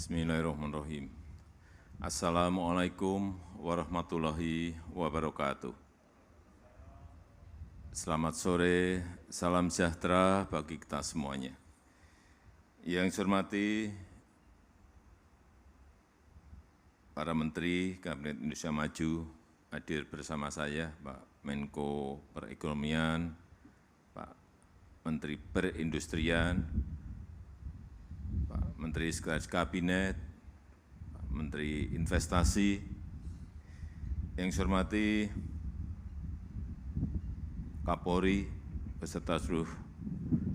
Bismillahirrahmanirrahim. Assalamualaikum warahmatullahi wabarakatuh. Selamat sore, salam sejahtera bagi kita semuanya. Yang saya hormati para Menteri Kabinet Indonesia Maju hadir bersama saya, Pak Menko Perekonomian, Pak Menteri Perindustrian, Pak Menteri Sekretaris Kabinet, Pak Menteri Investasi, yang saya hormati Kapolri beserta seluruh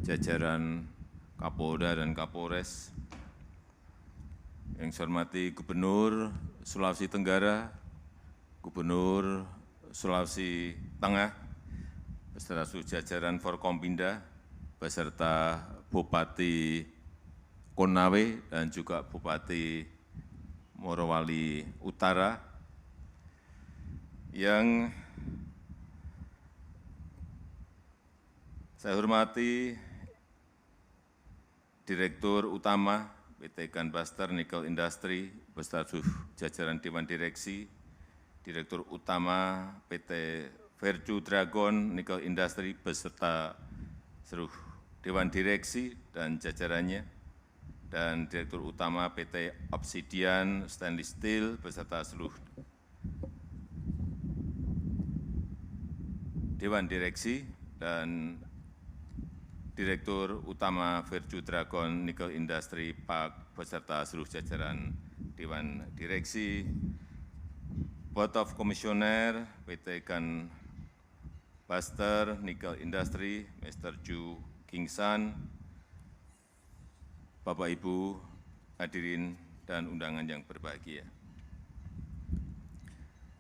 jajaran Kapolda dan Kapolres, yang saya hormati Gubernur Sulawesi Tenggara, Gubernur Sulawesi Tengah, beserta seluruh jajaran Forkompinda, beserta Bupati Konawe dan juga Bupati Morowali Utara, yang saya hormati Direktur Utama PT Gunbuster Nickel Industry beserta seluruh jajaran Dewan Direksi, Direktur Utama PT Verju Dragon Nickel Industry beserta seluruh Dewan Direksi dan jajarannya, dan Direktur Utama PT Obsidian Stainless Steel beserta seluruh Dewan Direksi, dan Direktur Utama Verju Dragon Nickel Industry Park beserta seluruh jajaran Dewan Direksi, Board of Commissioner PT Gunbuster Nickel Industry, Mr. Ju Kingsan, Bapak Ibu hadirin dan undangan yang berbahagia.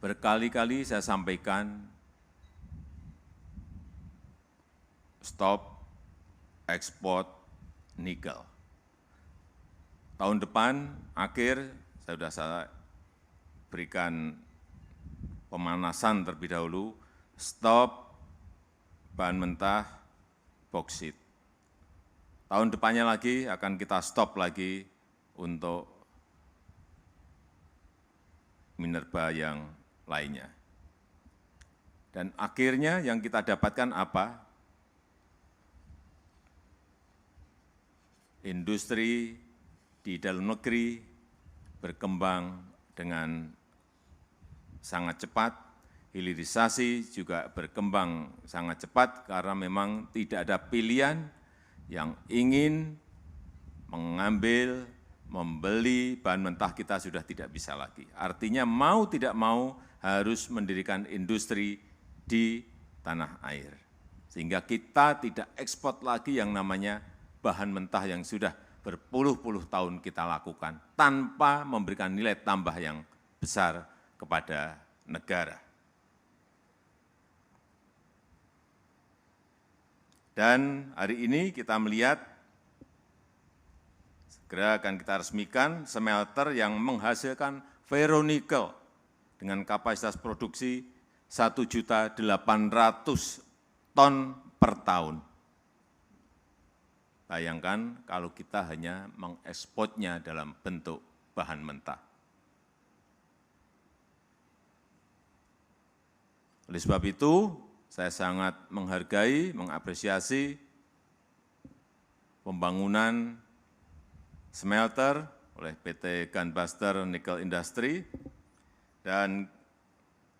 Berkali-kali saya sampaikan, stop ekspor nikel. Tahun depan akhir saya berikan pemanasan terlebih dahulu, stop bahan mentah boksit. Tahun depannya lagi akan kita stop lagi untuk minerba yang lainnya. Dan akhirnya yang kita dapatkan apa? Industri di dalam negeri berkembang dengan sangat cepat, hilirisasi juga berkembang sangat cepat karena memang tidak ada pilihan yang ingin mengambil, membeli bahan mentah kita sudah tidak bisa lagi. Artinya mau tidak mau harus mendirikan industri di tanah air. Sehingga kita tidak ekspor lagi yang namanya bahan mentah yang sudah berpuluh-puluh tahun kita lakukan tanpa memberikan nilai tambah yang besar kepada negara. Dan hari ini kita melihat segera akan kita resmikan smelter yang menghasilkan ferronikel dengan kapasitas produksi 1.800.000 ton per tahun. Bayangkan kalau kita hanya mengekspornya dalam bentuk bahan mentah. Oleh sebab itu, saya sangat menghargai, mengapresiasi pembangunan smelter oleh PT Gunbuster Nickel Industry, dan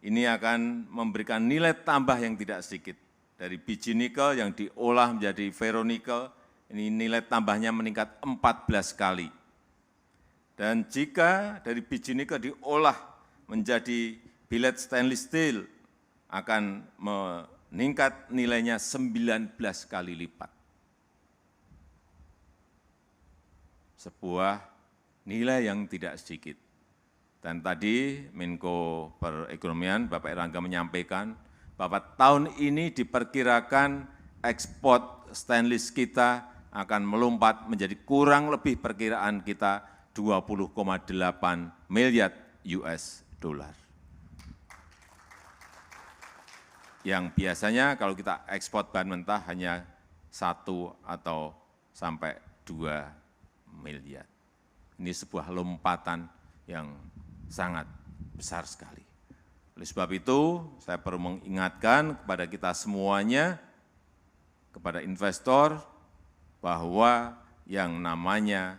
ini akan memberikan nilai tambah yang tidak sedikit. Dari biji nikel yang diolah menjadi ferronikel, ini nilai tambahnya meningkat 14 kali. Dan jika dari biji nikel diolah menjadi billet stainless steel, akan meningkat nilainya 19 kali lipat. Sebuah nilai yang tidak sedikit. Dan tadi Menko Perekonomian Bapak Erlangga menyampaikan bahwa tahun ini diperkirakan ekspor stainless kita akan melompat menjadi kurang lebih perkiraan kita 20,8 miliar US dollar. Yang biasanya kalau kita ekspor bahan mentah hanya 1 atau sampai 2 miliar. Ini sebuah lompatan yang sangat besar sekali. Oleh sebab itu, saya perlu mengingatkan kepada kita semuanya, kepada investor, bahwa yang namanya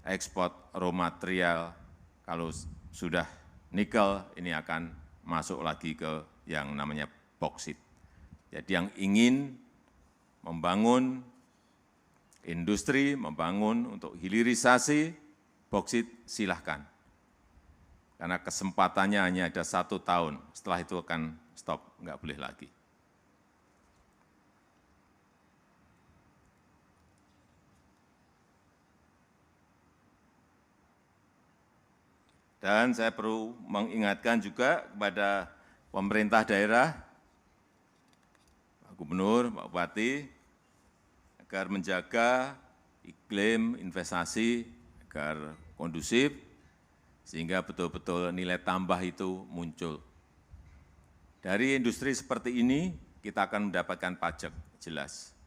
ekspor raw material, kalau sudah nikel, ini akan masuk lagi ke yang namanya boksit. Jadi yang ingin membangun industri, membangun untuk hilirisasi boksit, silahkan. Karena kesempatannya hanya ada 1 tahun, setelah itu akan stop, nggak boleh lagi. Dan saya perlu mengingatkan juga kepada pemerintah daerah, Pak Gubernur, Pak Bupati, agar menjaga iklim investasi agar kondusif, sehingga betul-betul nilai tambah itu muncul. Dari industri seperti ini, kita akan mendapatkan pajak, jelas.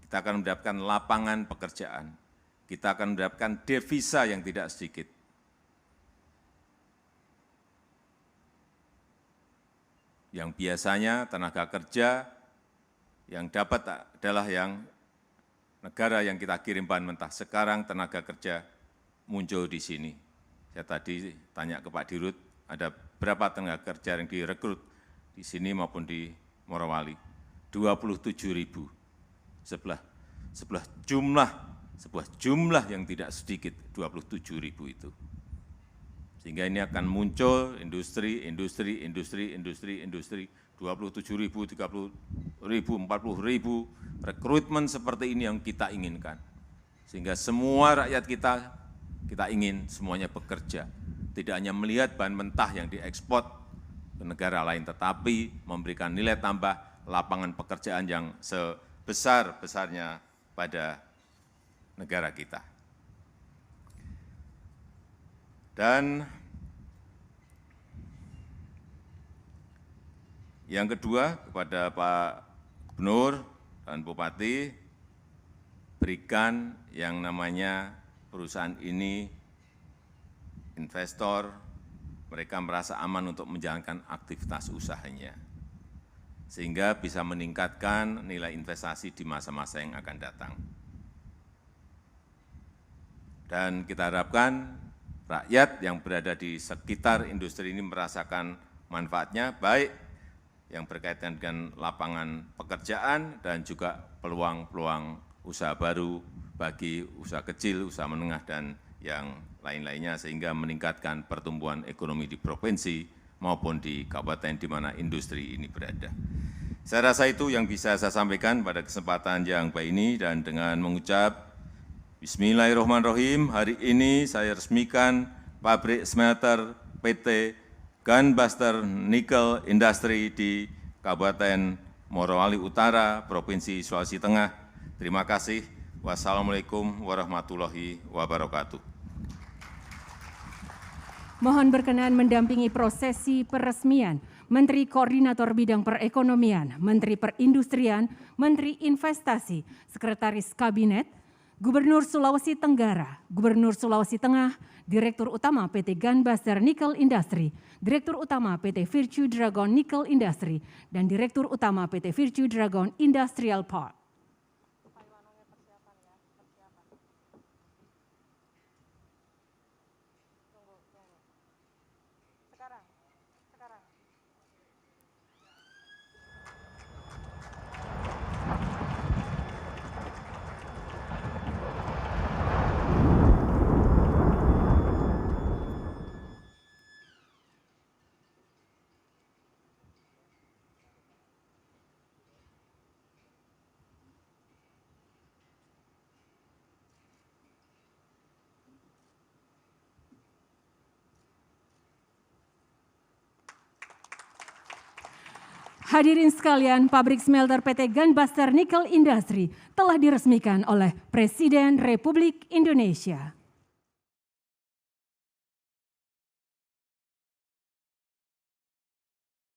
Kita akan mendapatkan lapangan pekerjaan. Kita akan mendapatkan devisa yang tidak sedikit. Yang biasanya tenaga kerja yang dapat adalah yang negara yang kita kirim bahan mentah. Sekarang tenaga kerja muncul di sini. Saya tadi tanya ke Pak Dirut, ada berapa tenaga kerja yang direkrut di sini maupun di Morowali? 27.000. Sebuah jumlah yang tidak sedikit, 27.000 itu. Sehingga ini akan muncul industri, 27.000, 30.000, 40.000, rekrutmen seperti ini yang kita inginkan. Sehingga semua rakyat kita ingin semuanya bekerja. Tidak hanya melihat bahan mentah yang diekspor ke negara lain, tetapi memberikan nilai tambah lapangan pekerjaan yang sebesar-besarnya pada negara kita. Dan yang kedua, kepada Pak Gubernur dan Bupati, berikan yang namanya perusahaan ini, investor, mereka merasa aman untuk menjalankan aktivitas usahanya, sehingga bisa meningkatkan nilai investasi di masa-masa yang akan datang. Dan kita harapkan rakyat yang berada di sekitar industri ini merasakan manfaatnya, baik yang berkaitan dengan lapangan pekerjaan dan juga peluang-peluang usaha baru bagi usaha kecil, usaha menengah, dan yang lain-lainnya, sehingga meningkatkan pertumbuhan ekonomi di provinsi maupun di kabupaten di mana industri ini berada. Saya rasa itu yang bisa saya sampaikan pada kesempatan yang baik ini, dan dengan mengucap Bismillahirrahmanirrahim, hari ini saya resmikan pabrik smelter PT Gunbuster Nickel Industry di Kabupaten Morowali Utara, Provinsi Sulawesi Tengah. Terima kasih. Wassalamualaikum warahmatullahi wabarakatuh. Mohon berkenan mendampingi prosesi peresmian Menteri Koordinator Bidang Perekonomian, Menteri Perindustrian, Menteri Investasi, Sekretaris Kabinet, Gubernur Sulawesi Tenggara, Gubernur Sulawesi Tengah, Direktur Utama PT Gunbuster Nickel Industry, Direktur Utama PT Virtue Dragon Nickel Industry, dan Direktur Utama PT Virtue Dragon Industrial Park. Hadirin sekalian, pabrik smelter PT Gunbuster Nickel Industry telah diresmikan oleh Presiden Republik Indonesia.